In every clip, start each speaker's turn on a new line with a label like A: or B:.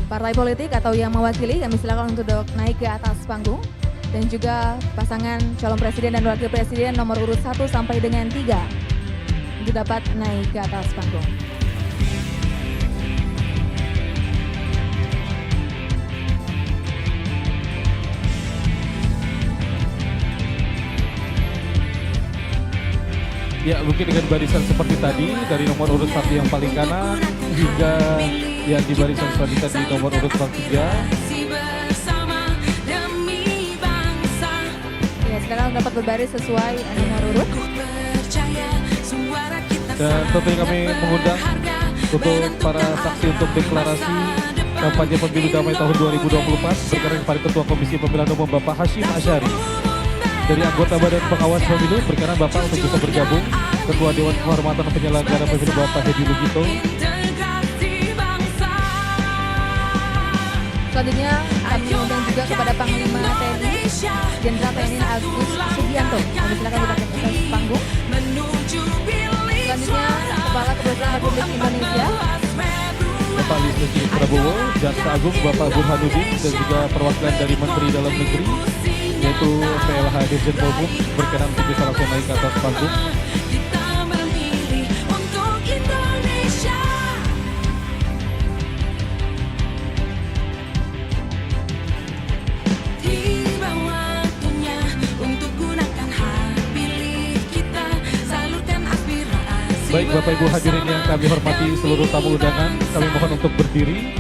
A: partai politik atau yang mewakili, kami silakan untuk naik ke atas panggung. Dan juga pasangan calon presiden dan wakil presiden nomor urut 1 sampai dengan 3 untuk dapat naik ke atas panggung.
B: Ya, mungkin dengan barisan seperti tadi dari nomor urut 1 yang paling kanan hingga yang di barisan selanjutnya di nomor urut 3.
A: Ya, silakan dapat berbaris sesuai nomor urut.
B: Dan tentunya kami mengundang untuk para saksi untuk deklarasi kampanye pemilu damai tahun 2024 berkenan kepada Ketua Komisi Pemilihan Umum Bapak Hashim Asyari. Dari anggota Badan Pengawas Pemilu berkenan Bapak untuk bisa bergabung. Ketua Dewan Kehormatan Penyelenggara Pemilu Bapak Hedi Lugito.
A: Selanjutnya kami mengundang juga kepada Panglima TNI Jenderal TNI Agus Subianto. Kami silakan kita ke atas panggung. Selanjutnya Kepala Kepolisian Republik Indonesia
B: Bapak Listio Prabowo, Jaksa Agung Bapak Burhanuddin dan juga perwakilan dari Menteri Dalam Negeri yaitu PLH Dirjen Polhum berkenan untuk bisa langsung naik ke atas panggung. Baik Bapak Ibu hadirin yang kami hormati seluruh tamu undangan, kami mohon untuk berdiri.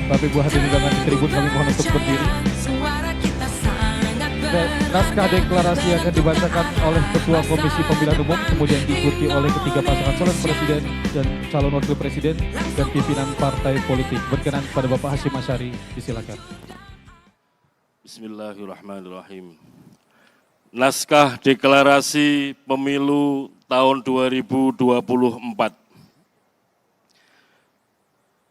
B: Bapak Ibu hadirin undangan di tribun kami mohon untuk berdiri. Dan naskah deklarasi yang akan dibacakan oleh Ketua Komisi Pemilihan Umum kemudian diikuti oleh ketiga pasangan calon presiden dan calon wakil presiden dan pimpinan partai politik. Berkenan kepada Bapak Hashim Asyari, disilakan.
C: Bismillahirrahmanirrahim. Naskah deklarasi pemilu tahun 2024.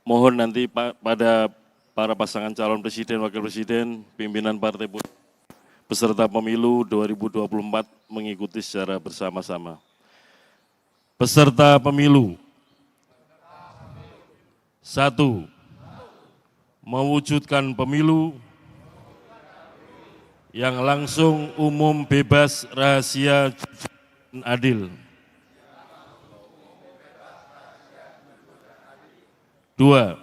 C: Mohon nanti pada para pasangan calon presiden, wakil presiden, pimpinan partai politik, peserta pemilu 2024 mengikuti secara bersama-sama. Peserta pemilu. 1. Mewujudkan pemilu yang langsung, umum, bebas, rahasia, jujur, dan adil. 2.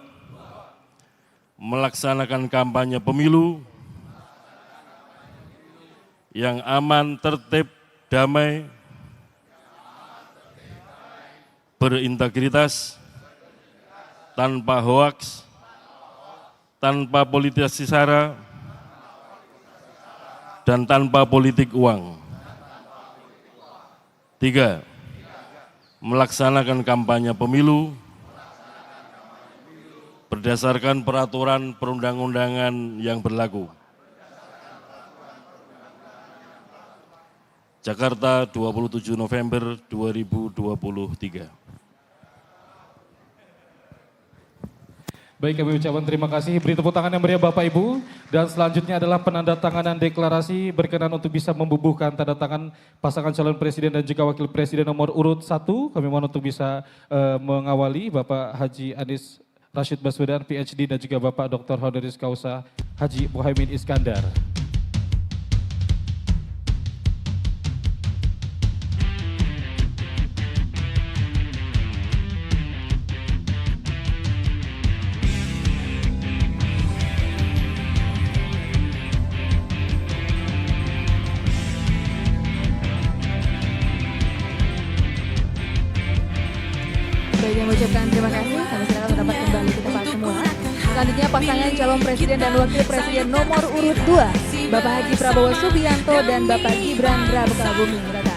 C: Melaksanakan kampanye pemilu yang aman, tertib, damai, berintegritas, tanpa hoaks, tanpa politisasi sara, dan tanpa politik uang. 3. Melaksanakan kampanye pemilu berdasarkan peraturan perundang-undangan yang berlaku. Jakarta, 27 November 2023.
B: Baik, kami ucapkan terima kasih. Beri tepuk tangan yang meriah Bapak Ibu. Dan selanjutnya adalah penandatanganan deklarasi berkenan untuk bisa membubuhkan tanda tangan pasangan calon presiden dan juga wakil presiden nomor urut 1. Kami mohon untuk bisa mengawali Bapak Haji Anies Rashid Baswedan, PhD, dan juga Bapak Dr. Honoris Causa Haji Muhaimin Iskandar.
A: Baik, yang mengucapkan terima kasih. Kami silakan mendapat kembali ke tempat semua. Selanjutnya pasangan calon presiden dan wakil presiden nomor urut 2, Bapak Haji Prabowo Subianto dan Bapak Gibran Raka Buming Raka.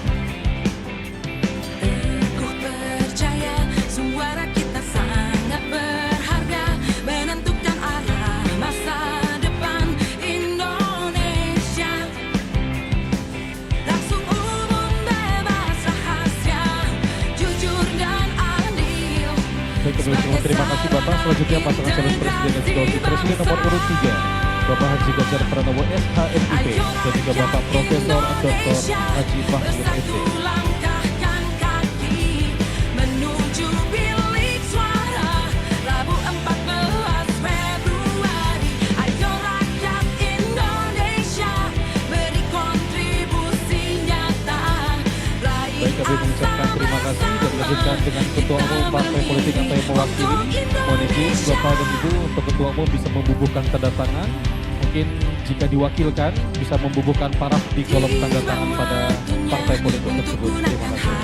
B: Terima kasih Bapak. Selanjutnya pasangan calon presiden dan juga wakil presiden nomor urut 3, Bapak Haji Ganjar Pranowo SHMIP dan juga Bapak Profesor Dr. Haji Mahmud MD. diwakili. Mohon izin Bapak dan Ibu untuk Ketua Umum bisa membubuhkan tanda tangan. Mungkin jika diwakilkan bisa membubuhkan paraf di kolom tanda tangan pada partai politik tersebut. Terima kasih.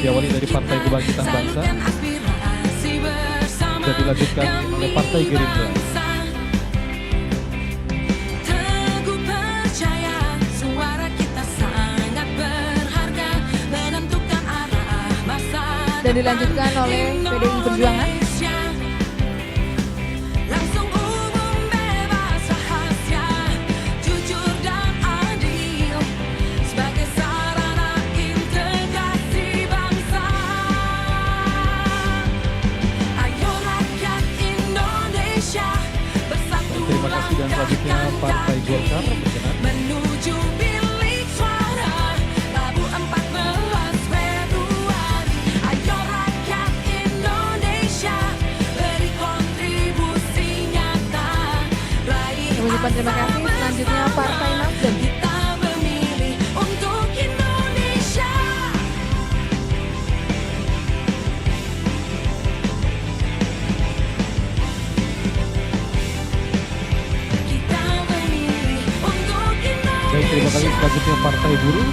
B: Diawali dari Partai Kebangkitan Bangsa dan dilanjutkan oleh Partai Gerindra.
A: Dan dilanjutkan oleh PDI Perjuangan.
B: Terima kasih dan selanjutnya Partai Golkar berkenan.
D: Menuju bilik suara Rabu 14 Februari. Ayo rakyat Indonesia beri kontribusi nyata. Raih
A: Mengucapkan terima kasih. Selanjutnya Partai Nasdem.
D: kita memilih untuk Indonesia. Kita memilih untuk Indonesia.
B: Baik, terima kasih. Selanjutnya Partai Buruh.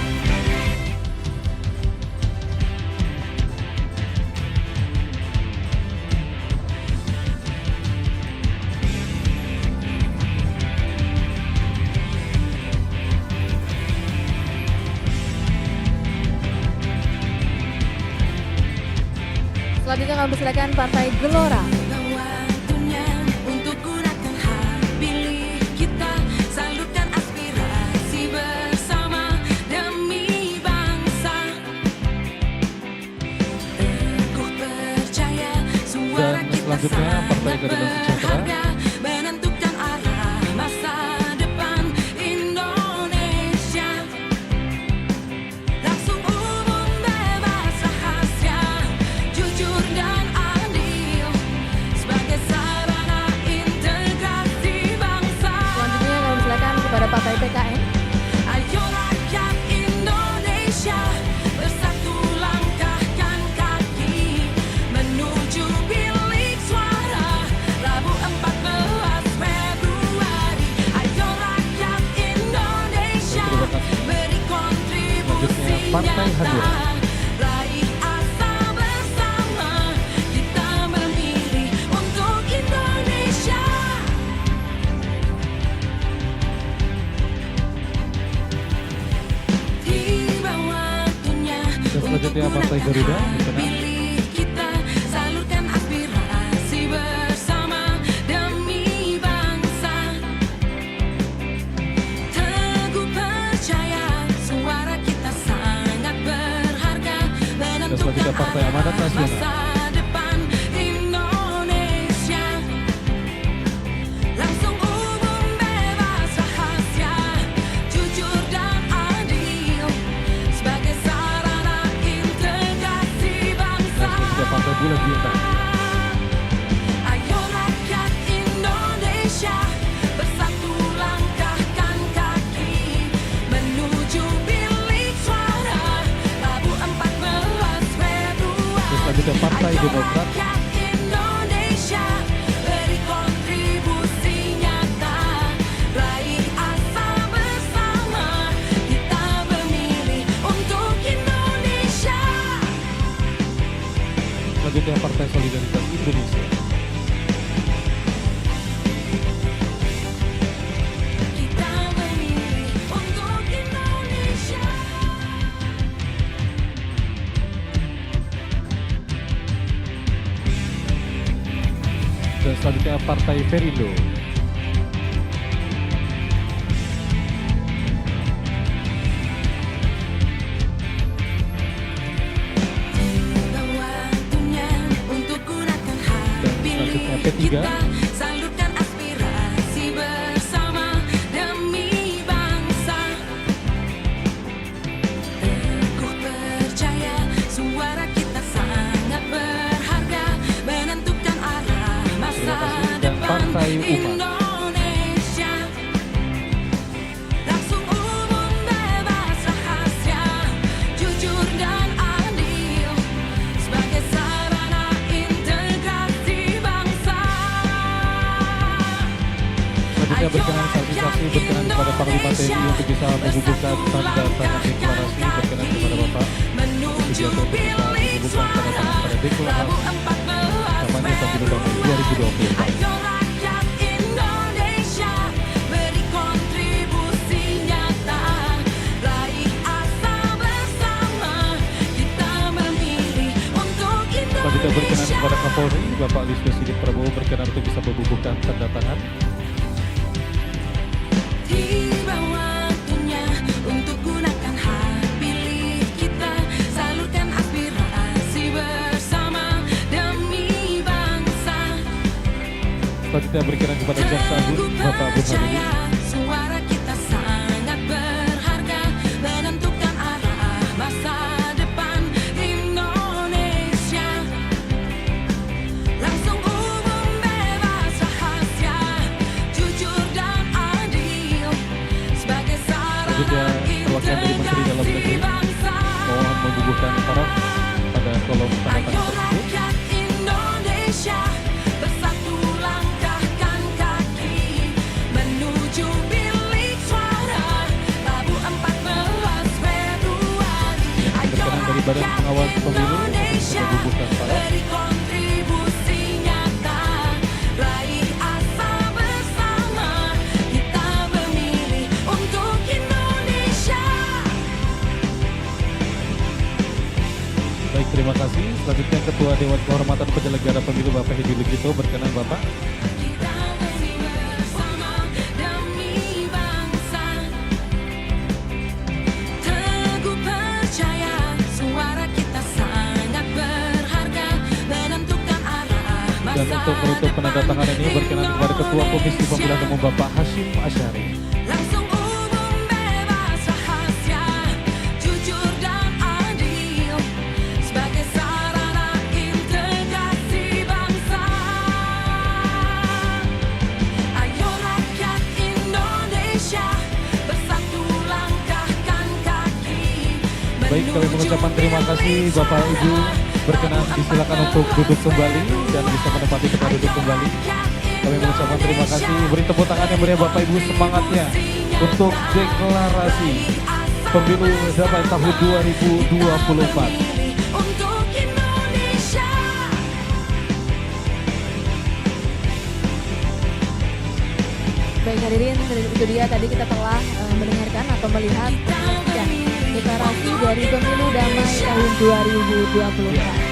A: Selanjutnya kami persilakan Partai Gelora.
D: Waktunya untuk gunakan hak pilih kita, salurkan aspirasi bersama demi bangsa. Teguh percaya suara
B: Dan
D: kita
B: selanjutnya Partai
D: sangat
B: Keadilan Sejahtera.
D: berharga, menentukan arah masa depan Indonesia. Langsung umum bebas rahasia, jujur dan adil sebagai sarana integrasi bangsa.
A: Selanjutnya kami persilakan kepada Partai PKN.
D: Ayo rakyat Indonesia bersatu langkahkan kaki menuju bilik suara Rabu 14 Februari. Ayo rakyat Indonesia
B: Terima kasih.
D: beri kontribusi
B: Selanjutnya Partai Hanura.
D: Raih asa bersama, kita memilih untuk Indonesia. Tiba waktunya
B: Dan selanjutnya Partai Garuda berkenan.
D: pilih kita, salurkan aspirasi bersama demi bangsa. Teguh percaya suara kita sangat berharga,
B: Dan selanjutnya Partai Amanat Nasional.
D: masa depan Indonesia. Langsung umum bebas rahasia, jujur dan adil sebagai sarana integrasi bangsa.
B: Dan selanjutnya Partai Bulan Bintang.
D: Ayo rakyat Indonesia bersatu langkahkan kaki menuju bilik suara Rabu 14 Februari.
B: Dan selanjutnya Partai
D: Ayo
B: Demokrat.
D: rakyat Indonesia beri kontribusi nyata, raih asa bersama, kita memilih untuk Indonesia.
B: Selanjutnya Partai Solidaritas Indonesia.
D: Kita memilih untuk Indonesia.
B: Dan selanjutnya Partai Perindo.
D: Tiba waktunya untuk gunakan hak
B: Dan
D: pilih
B: selanjutnya P3.
D: kita, salurkan aspirasi bersama demi bangsa. Teguh percaya suara kita sangat berharga, menentukan arah masa
B: Terima kasih. Dan
D: depan
B: Partai Umat.
D: Indonesia. Langsung umum bebas rahasia, jujur dan adil sebagai sarana integrasi
B: Selanjutnya berkenan saksi-saksi berkenan kepada Panglima TNI untuk bisa membubuhkan tanda tangan deklarasi, berkenan kepada Bapak Subianto untuk bisa membubuhkan tanda tangan pada deklarasi kampanye pemilu damai 2024.
D: Ayo rakyat Indonesia, beri kontribusi nyata, raih asa bersama, kita memilih untuk
B: Selanjutnya berkenan
D: Indonesia.
B: kepada Kapolri, Bapak Listio Sigit Prabowo berkenan untuk bisa membubuhkan tanda tangan.
D: Tiba waktunya untuk gunakan hak pilih kita, salurkan aspirasi bersama demi bangsa.
B: Selanjutnya berkenan kepada Jaksa Agung,
D: Teguh
B: Bapak Burhanuddin.
D: percaya, suara kita sangat berharga, menentukan arah masa depan Indonesia. Langsung umum, bebas, rahasia, jujur dan adil, sebagai
B: Selanjutnya
D: sarana
B: perwakilan dari Menteri Dalam Negeri
D: integrasi bangsa.
B: mohon membubuhkan taraf pada kolom tanda
D: Ayo
B: tangan tersebut.
D: rakyat Indonesia, bersatu langkahkan kaki menuju bilik suara Rabu 14 Februari. Ayo
B: Berkenan dari Badan
D: rakyat
B: Pengawas Pemilu untuk bisa
D: Indonesia,
B: membubuhkan taraf.
D: beri kontribusi nyata, raih asa bersama, kita memilih untuk Indonesia.
B: Baik, terima kasih. Selanjutnya Ketua Dewan Kehormatan Penyelenggara Pemilu Bapak Hedi Lugito, berkenan Bapak.
D: Kita masih bersama demi bangsa. Teguh percaya, suara kita sangat berharga, menentukan arah masa
B: Dan untuk menutup penandatangan ini berkenan kepada Ketua Komisi Pemilihan Umum Bapak Hashim Asyari.
D: Langsung umum, bebas, rahasia, jujur dan adil, sebagai sarana integrasi bangsa. Ayo rakyat Indonesia, bersatu langkahkan kaki
B: Baik, kami mengucapkan terima kasih Bapak Ibu. Berkenan disilakan untuk duduk kembali dan bisa menempati tempat duduk kembali. Kami mengucapkan terima kasih. Beri tepuk tangan yang meriah Bapak Ibu semangatnya untuk deklarasi pemilu damai tahun 2024.
D: untuk Indonesia.
A: Baik hadirin, itu dia tadi kita telah mendengarkan atau melihat ya, deklarasi dari pemilu damai tahun 2024.